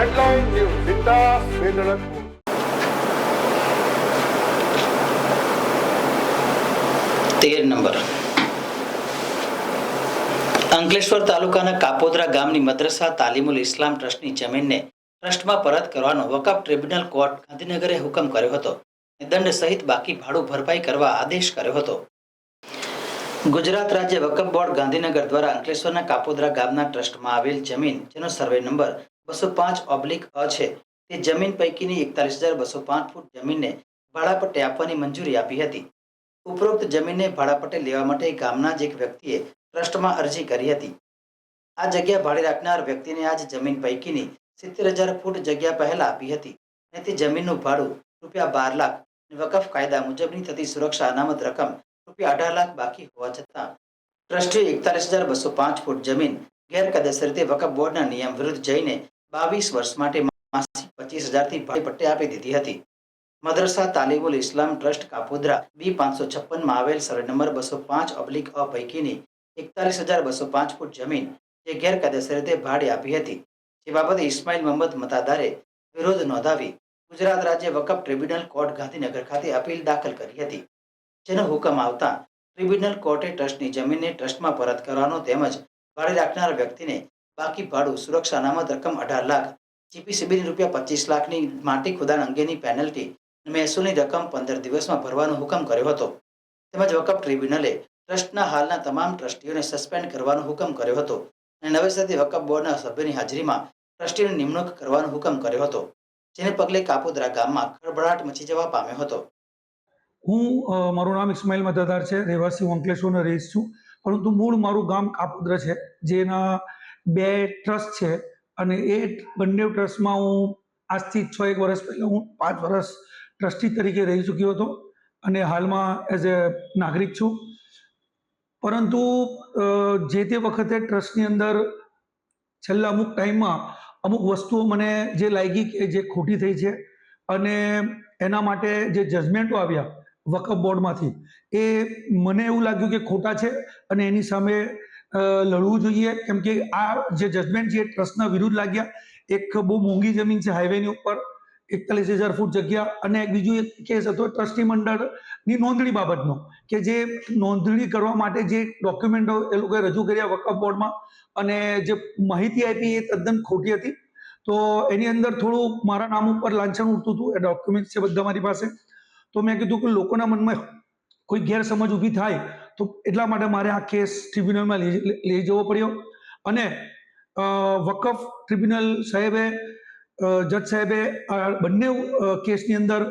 Headline News Vindas Vedanatpur. 13 number Ankleshwar તાલુકાના કાપોદ્રા ગામની મદ્રસા તાલીમુલ ઇસ્લામ ટ્રસ્ટની જમીનને ટ્રસ્ટમાં પરત કરવાનો વકફ ટ્રિબ્યુનલ કોર્ટ ગાંધીનગરે હુકમ કર્યો હતો. દંડ સહિત બાકી ભાડું ભરપાઈ કરવા આદેશ કર્યો હતો. ગુજરાત રાજ્ય વકફ બોર્ડ ગાંધીનગર દ્વારા અંકલેશ્વરના કાપોદ્રા ગામના ટ્રસ્ટમાં આવેલ જમીન જેનો સર્વે નંબર 205/અ છે તે જમીન પૈકીની 41,205 ફૂટ જમીનને ભાડાપટ્ટે આપવાની મંજૂરી આપી હતી. ઉપરોક્ત જમીનને ભાડાપટ્ટે લેવા માટે ગામના જ એક વ્યક્તિએ ટ્રસ્ટમાં અરજી કરી હતી. આ જગ્યા ભાડે રાખનાર વ્યક્તિને આ જ જમીન પૈકીની 70,000 ફૂટ જગ્યા પહેલા આપી હતી અને તે જમીનનું ભાડું ₹12 લાખ અને વકફ કાયદા મુજબની થતી સુરક્ષા અનામત રકમ ₹18 લાખ બાકી હોવા છતાં ટ્રસ્ટીએ 41,205 ફૂટ જમીન ગેરકાયદેસર રીતે વકફ બોર્ડના નિયમ વિરુદ્ધ જઈને 22 વર્ષ માટે માસિક 25,000 થી ભાડે આપી દીધી હતી. મદ્રસા તાલીમુલ ઇસ્લામ ટ્રસ્ટ કાપોદ્રા B556 માં આવેલ સર્વે નંબર 205/અ પૈકીની 41,205 ફૂટ જમીન જે ગેરકાયદેસર રીતે ભાડે આપી હતી, જે બાબતે ઇસ્માઇલ મોહમ્મદ મતાદારે વિરોધ નોંધાવી ગુજરાત રાજ્ય વકફ ટ્રિબ્યુનલ કોર્ટ ગાંધીનગર ખાતે અપીલ દાખલ કરી હતી. જેનો હુકમ આવતા ટ્રિબ્યુનલ કોર્ટે ટ્રસ્ટની જમીનને ટ્રસ્ટમાં પરત કરવાનો તેમજ ભાડે રાખનાર વ્યક્તિને બાકી ભાડું સુરક્ષા અનામત રકમ 18 લાખ, જીપીસીબીની ₹25 લાખની માટી ખોદાણ અંગેની પેનલ્ટી અને મહેસૂલની રકમ 15 દિવસમાં ભરવાનો હુકમ કર્યો હતો. તેમજ વકફ ટ્રિબ્યુનલે ટ્રસ્ટના હાલના તમામ ટ્રસ્ટીઓને સસ્પેન્ડ કરવાનો હુકમ કર્યો હતો અને નવેસરથી વકફ બોર્ડના સભ્યોની હાજરીમાં ટ્રસ્ટીની નિમણૂક કરવાનો હુકમ કર્યો હતો, જેને પગલે કાપોદ્રા ગામમાં ખળભળાટ મચી જવા પામ્યો હતો. મારું નામ ઇસ્માઇલ મતદાર છે, રહેવાસી અંકલેશ્વરનો રહીશ છું, પરંતુ મૂળ મારું ગામ કાપોદ્રા છે, જેના 2 ટ્રસ્ટ છે અને એ બંને ટ્રસ્ટમાં હું આજથી 6-1 વર્ષ પહેલાં હું 5 વર્ષ ટ્રસ્ટી તરીકે રહી ચૂક્યો હતો અને હાલમાં એઝ એ નાગરિક છું. પરંતુ જે તે વખતે ટ્રસ્ટની અંદર છેલ્લા અમુક ટાઈમમાં અમુક વસ્તુઓ મને જે લાગી કે જે ખોટી થઈ છે અને એના માટે જે જજમેન્ટો આવ્યા વકફ બોર્ડમાંથી એ મને એવું લાગ્યું કે ખોટા છે અને એની સામે લડવું જોઈએ, કેમ કે આ જે જજમેન્ટ છે એ ટ્રસ્ટના વિરુદ્ધ લાગ્યા. એક બહુ મોંઘી જમીન છે હાઈવેની ઉપર, 41,000 ફૂટ જગ્યા, અને બીજું એક કેસ હતો ટ્રસ્ટી મંડળની નોંધણી બાબતનો કે જે નોંધણી કરવા માટે જે ડોક્યુમેન્ટો એ લોકોએ રજૂ કર્યા વકફ બોર્ડમાં અને જે માહિતી આપી એ તદ્દન ખોટી હતી. તો એની અંદર થોડું મારા નામ ઉપર લાંછન ઉઠતું હતું. એ ડોક્યુમેન્ટ છે બધા મારી પાસે. તો મેં કીધું કે લોકોના મનમાં કોઈ ગેરસમજ ઊભી થાય તો એટલા માટે મારે આ કેસ ટ્રિબ્યુનલમાં લઈ જવો પડ્યો અને વકફ ટ્રિબ્યુનલ સાહેબે, જજ સાહેબે બંને કેસની અંદર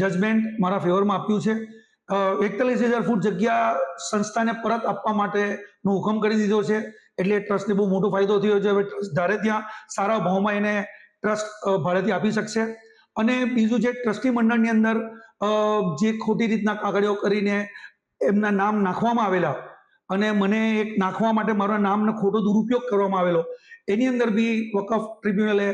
જજમેન્ટ મારા ફેવરમાં આપ્યું છે. 41,000 ફૂટ જગ્યા સંસ્થાને પરત આપવા માટેનો હુકમ કરી દીધો છે, એટલે ટ્રસ્ટને બહુ મોટો ફાયદો થયો છે. હવે ટ્રસ્ટ ધારે ત્યાં સારા ભાવમાં એને ટ્રસ્ટ ભાડેથી આપી શકશે. અને બીજું જે ટ્રસ્ટી મંડળની અંદર જે ખોટી રીતના કાગળિયો કરીને એમના નામ નાખવામાં આવેલા અને મને એક નાખવા માટે મારા નામનો ખોટો દુરુપયોગ કરવામાં આવેલો, એની અંદર બી વકફ ટ્રિબ્યુનલે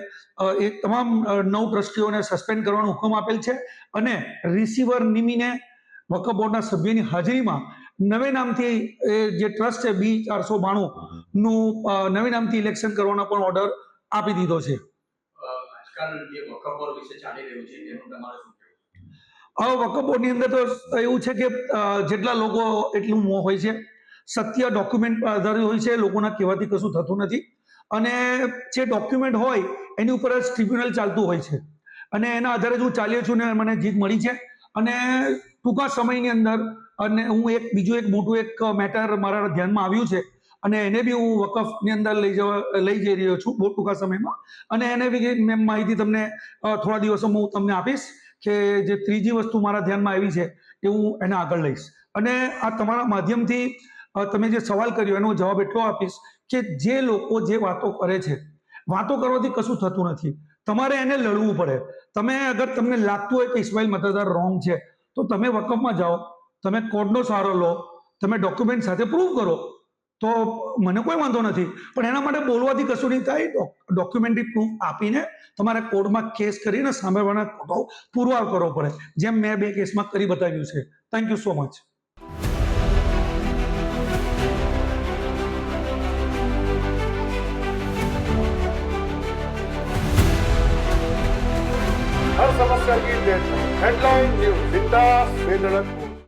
એ તમામ 9 ટ્રસ્ટીઓને સસ્પેન્ડ કરવાનો હુકમ આપેલ છે અને રિસીવર નિમીને વકફ બોર્ડના સભ્યની હાજરીમાં નવે નામથી જે ટ્રસ્ટ છે B492 નું નવે નામથી ઇલેક્શન કરવાનો પણ ઓર્ડર આપી દીધો છે. આજકાલ જે વકફ બોર્ડ વિશે ચાલી રહ્યું છે તેનું તમારું શું કહેવું? હવે વકફ બોર્ડની અંદર તો એવું છે કે જેટલા લોકો એટલું મોહ હોય છે, સત્ય ડોક્યુમેન્ટ પર આધારિત હોય છે, લોકોના કહેવાથી કશું થતું નથી અને જે ડોક્યુમેન્ટ હોય એની ઉપર જ ટ્રિબ્યુનલ ચાલતું હોય છે અને એના આધારે જ હું ચાલ્યો છું ને મને જીત મળી છે. અને ટૂંકા સમયની અંદર અને હું બીજું એક મોટું એક મેટર મારા ધ્યાનમાં આવ્યું છે અને એને બી હું વકફની અંદર લઈ જઈ રહ્યો છું બહુ ટૂંકા સમયમાં, અને એને બી માહિતી તમને થોડા દિવસોમાં હું તમને આપીશ કે જે ત્રીજી વસ્તુ મારા ધ્યાનમાં આવી છે એ હું એને આગળ લઈશ. અને આ તમારા માધ્યમથી તમે જે સવાલ કર્યો એનો જવાબ એટલો આપીશ કે જે લોકો જે વાતો કરે છે, વાતો કરવાથી કશું થતું નથી, તમારે એને લડવું પડે. તમે અગર તમને લાગતું હોય કે ઇસ્માઇલ મતદાર રોંગ છે તો તમે વકફમાં જાઓ, તમે કોર્ટનો સહારો લો, તમે ડોક્યુમેન્ટ સાથે પ્રૂવ કરો, તો મને કોઈ વાંધો નથી. પણ એના માટે બોલવાથી કશું નહીં થાય. ડોક્યુમેન્ટરી પ્રૂફ આપીને તમારે કોર્ટમાં કેસ કરીને સામેવાળાના ખોટો પુરવાર કરવો પડે, જેમ મેં 2 કેસમાં કરી બતાવ્યું છે. Thank you so much. समस्या की टेंशन हेडलाइन न्यूज बिंदास बेधड़क